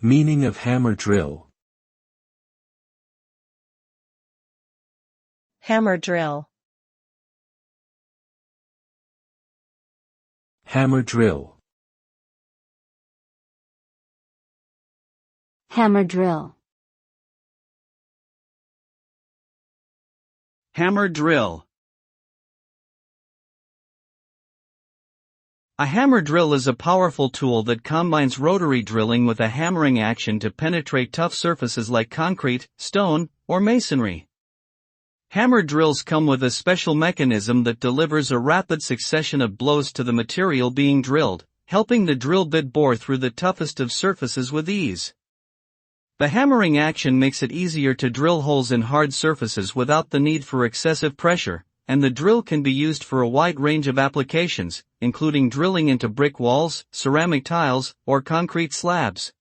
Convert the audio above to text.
Meaning of hammer drill. Hammer drill. Hammer drill. Hammer drill. Hammer drill. A hammer drill is a powerful tool that combines rotary drilling with a hammering action to penetrate tough surfaces like concrete, stone, or masonry. Hammer drills come with a special mechanism that delivers a rapid succession of blows to the material being drilled, helping the drill bit bore through the toughest of surfaces with ease. The hammering action makes it easier to drill holes in hard surfaces without the need for excessive pressure, and the drill can be used for a wide range of applications, including drilling into brick walls, ceramic tiles, or concrete slabs.